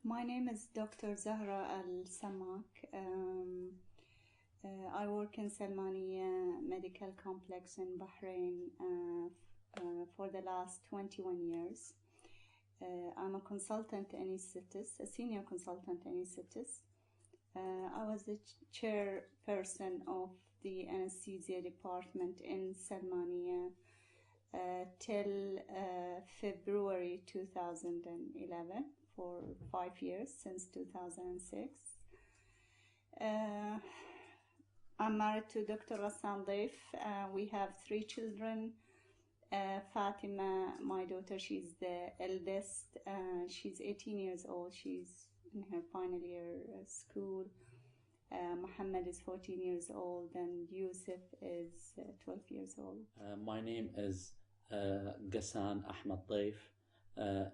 My name is Dr. Zahra Al-Samak. I work in Salmania Medical Complex in Bahrain for the last 21 years. I'm a consultant anesthetists, a senior consultant anesthetists. I was the chairperson of the anesthesia department in Salmania till February 2011, for 5 years, since 2006. I'm married to Dr. Rassan Daif. We have 3 children. Fatima, my daughter, she's the eldest. She's 18 years old. She's in her final year school. Muhammad is 14 years old, and Yusuf is 12 years old. My name is Ghassan Ahmed Daif.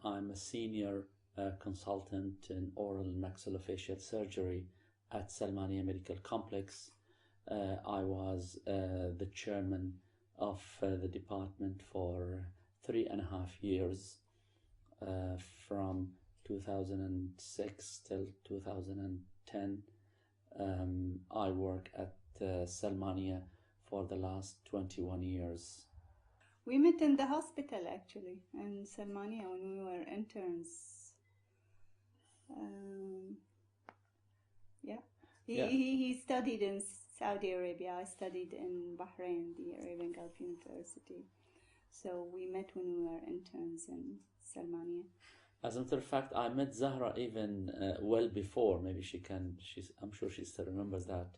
I'm a senior consultant in oral maxillofacial surgery at Salmania Medical Complex. I was the chairman of the department for 3.5 years, from 2006 till 2010. I work at Salmania for the last 21 years. We met in the hospital, actually, in Salmania when we were interns. He studied in Saudi Arabia. I studied in Bahrain, the Arabian Gulf University. So we met when we were interns in Salmania. As a matter of fact, I met Zahra even well before. Maybe I'm sure she still remembers that.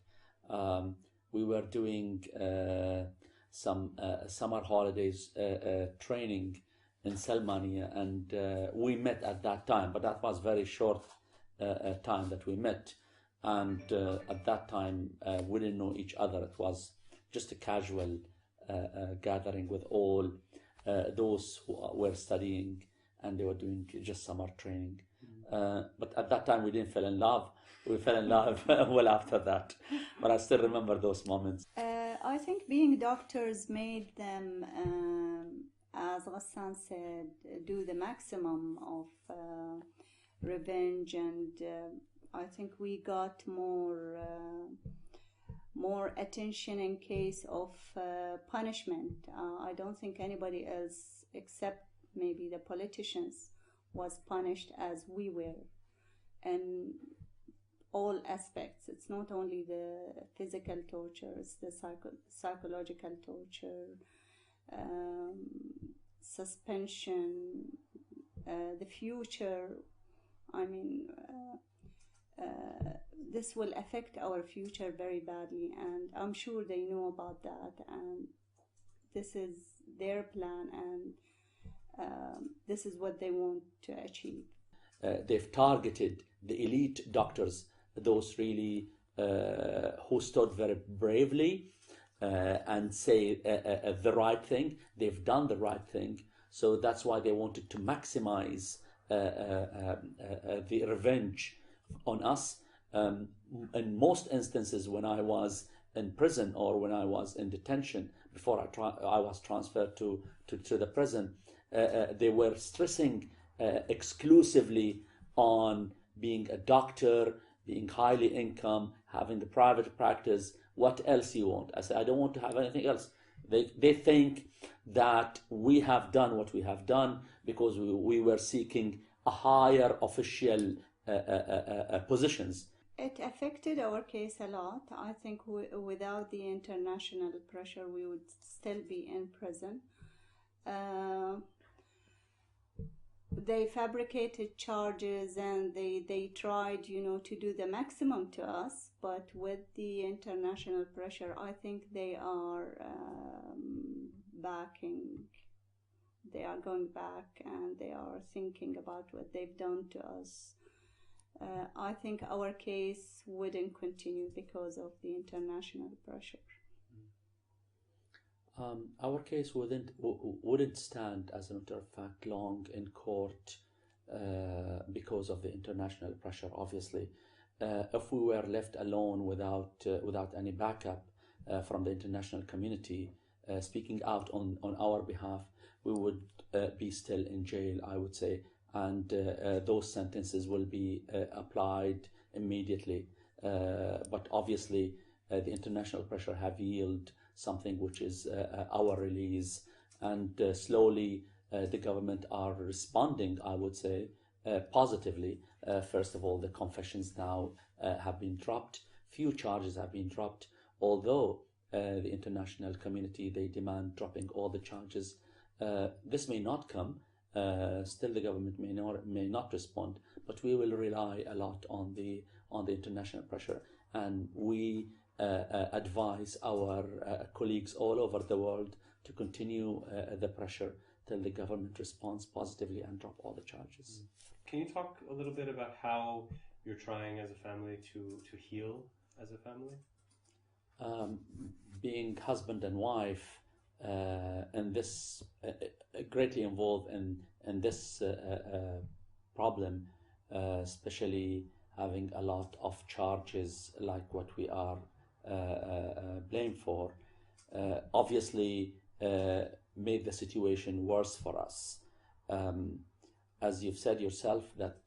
We were doing some summer holidays training in Salmania, and we met at that time, but that was very short time that we met. And at that time, we didn't know each other. It was just a casual gathering with all those who were studying, and they were doing just summer training. But at that time, we didn't fall in love. We fell in love well after that. But I still remember those moments. I think being doctors made them, as Ghassan said, do the maximum of revenge, and I think we got more attention in case of punishment. I don't think anybody else, except maybe the politicians, was punished as we were, and all aspects. It's not only the physical torture, it's the psychological torture, suspension, the future. I mean, this will affect our future very badly, and I'm sure they know about that, and this is their plan, and this is what they want to achieve. They've targeted the elite doctors, those really who stood very bravely and say the right thing. They've done the right thing, so that's why they wanted to maximize the revenge on us. In most instances, when I was in prison or when I was in detention, before I was transferred to the prison, they were stressing exclusively on being a doctor, being highly income, having a private practice. What else you want? I said, I don't want to have anything else. They think that we have done what we have done because we were seeking a higher official positions. It affected our case a lot. I think without the international pressure, we would still be in prison. They fabricated charges, and they tried, to do the maximum to us. But with the international pressure, I think they are backing. They are going back, and they are thinking about what they've done to us. I think our case wouldn't continue because of the international pressure. Our case wouldn't stand, as a matter of fact, long in court because of the international pressure. Obviously, if we were left alone without any backup from the international community speaking out on our behalf, we would be still in jail, I would say, and those sentences will be applied immediately. But obviously, the international pressure have yielded something which is our release, and slowly the government are responding, I would say, positively. First of all, the confessions now have been dropped. Few charges have been dropped, although the international community, they demand dropping all the charges. This may not come. Still, the government may not respond, but we will rely a lot on the international pressure, and we advise our colleagues all over the world to continue the pressure till the government responds positively and drop all the charges. Can you talk a little bit about how you're trying as a family to heal as a family? Being husband and wife, and this greatly involved in this problem, especially having a lot of charges like what we are blamed for, obviously made the situation worse for us. As you've said yourself, that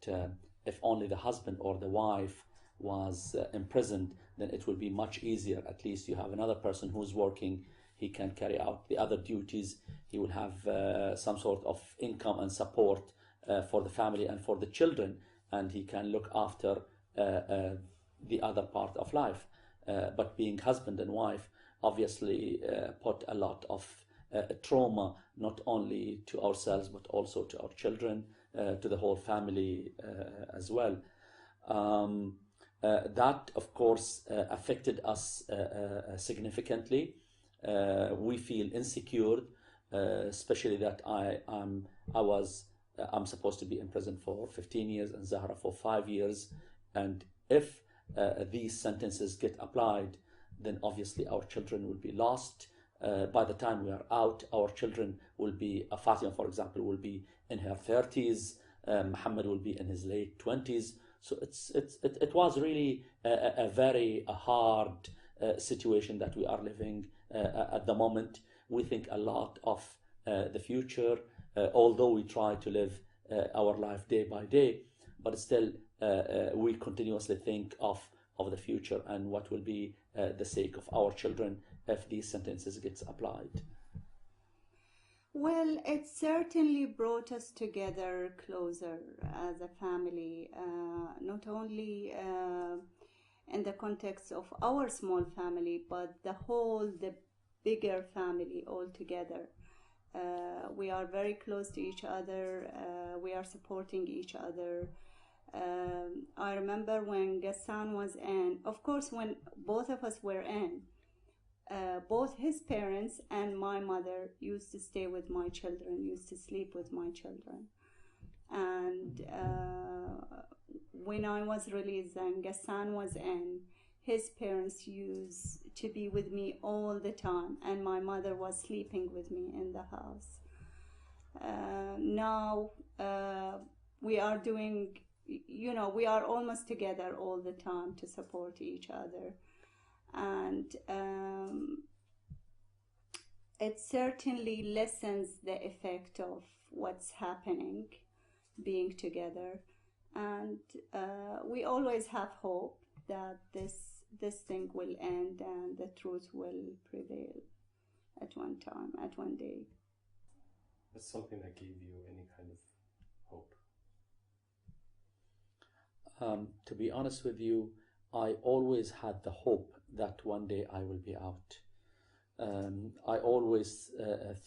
if only the husband or the wife was imprisoned, then it will be much easier. At least you have another person who's working. He can carry out the other duties. He will have some sort of income and support for the family and for the children, and he can look after the other part of life. But being husband and wife obviously put a lot of trauma, not only to ourselves, but also to our children, to the whole family as well. That, of course, affected us significantly. We feel insecure, especially that I'm supposed to be in prison for 15 years and Zahra for 5 years. And if these sentences get applied, then obviously our children will be lost. By the time we are out, our children will be, Fatima, for example, will be in her 30s. Muhammad will be in his late 20s. So it was really a very hard situation that we are living at the moment. We think a lot of the future, although we try to live our life day by day, but still we continuously think of the future and what will be the sake of our children if these sentences gets applied. Well, it certainly brought us together closer as a family, not only in the context of our small family, but the bigger family altogether. We are very close to each other. We are supporting each other. I remember when Ghassan was in, of course, when both of us were in, both his parents and my mother used to stay with my children, used to sleep with my children. And when I was released and Ghassan was in, his parents used to be with me all the time, and my mother was sleeping with me in the house. Now we are doing, we are almost together all the time to support each other. And it certainly lessens the effect of what's happening being together. And we always have hope that this thing will end and the truth will prevail at one day. What's something that gave you any kind of hope? To be honest with you, I always had the hope that one day I will be out. I always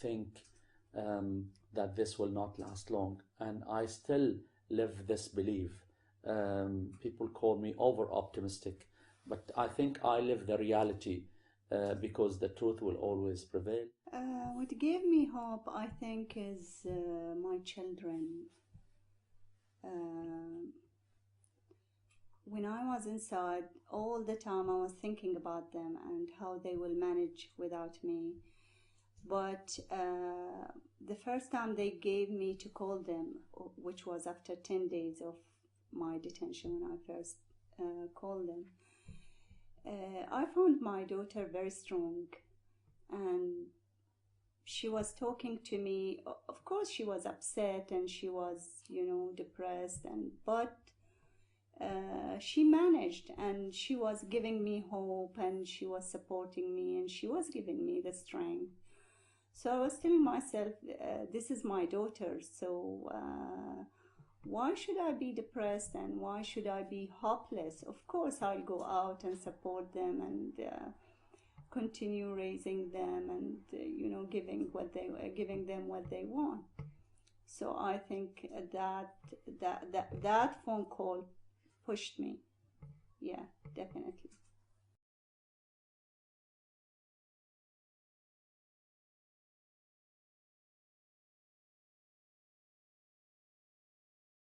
think that this will not last long, and I still live this belief. People call me over-optimistic, but I think I live the reality because the truth will always prevail. What gave me hope, I think, is my children. When I was inside, all the time I was thinking about them and how they will manage without me. But the first time they gave me to call them, which was after 10 days of my detention when I first called them, I found my daughter very strong, and she was talking to me. Of course, she was upset and she was, depressed, but she managed, and she was giving me hope, and she was supporting me, and she was giving me the strength. So I was telling myself, this is my daughter, so why should I be depressed and why should I be hopeless? Of course, I'll go out and support them and continue raising them and giving them what they want. So I think that phone call pushed me. Yeah, definitely.